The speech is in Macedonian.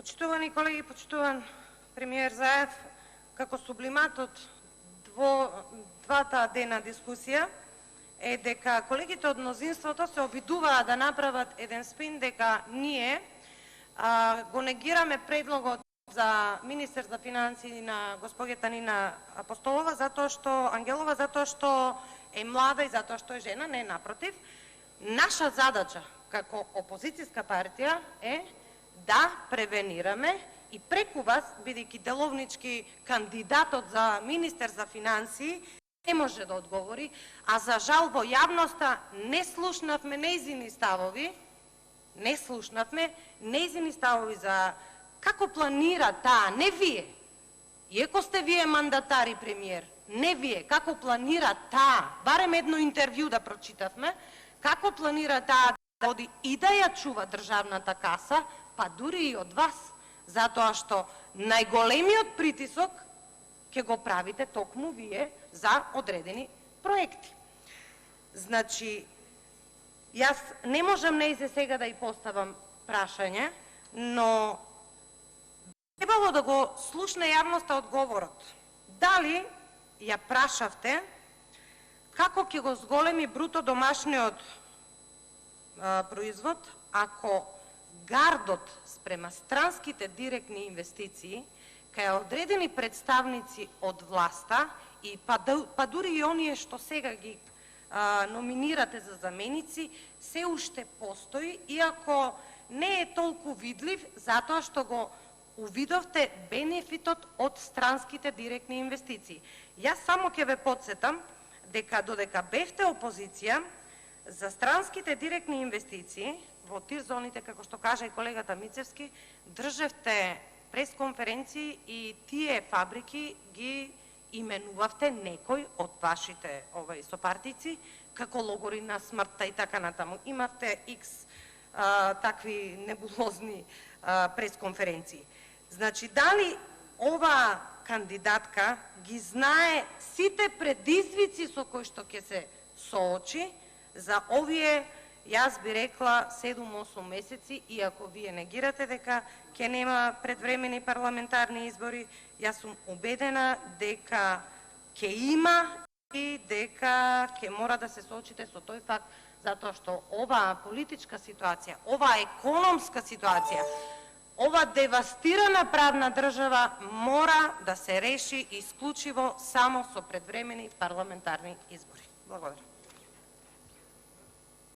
Почитувани колеги, почитуван премиер Заев, како сублимат од двата дена дискусија е дека колегите од мнозинството се обидуваат да направат еден спин дека ние го негираме предлогот за министер за финансии на госпоѓата Нина Апостолова Ангелова затоа што е млада и затоа што е жена. Не, напротив. Наша задача како опозицијска партија е да превенираме и преку вас, бидејќи деловнички кандидатот за министер за финансии не може да одговори, а за жал во јавноста не слушнавме нејзини ставови за како планира таа, не вие, иако сте вие мандатар и премиер, не вие, како планира таа, барем едно интервју да прочитавме, како планира таа да води и да ја чува државната каса, па дури и од вас, затоа што најголемиот притисок ќе го правите токму вие за одредени проекти. Значи, јас не можам нејзе сега да ја поставам прашање, но требало да го слушне јавноста одговорот. Дали ја прашавте како ќе го зголеми бруто домашниот производ ако гардот спрема странските директни инвестиции кај одредени представници од власта и па дури и оние што сега ги номинирате за заменици се уште постои, иако не е толку видлив затоа што го увидовте бенефитот од странските директни инвестиции. Јас само ќе ве потсетам дека додека бевте опозиција, за странските директни инвестиции во тир зоните, како што кажа и колегата Мицевски, држевте пресконференции и тие фабрики ги именувавте некој од вашите сопартици како логори на смртта и така натаму. Имавте X такви небулозни пресконференции. Значи, дали ова кандидатка ги знае сите предизвици со кои што ќе се соочи за овие, јас би рекла, 7-8 месеци, иако вие негирате дека ќе нема предвремени парламентарни избори, јас сум убедена дека ќе има и дека ќе мора да се соочите со тој факт, затоа што оваа политичка ситуација, оваа економска ситуација, ова девастирана правна држава мора да се реши исклучиво само со предвремени парламентарни избори. Благодарам.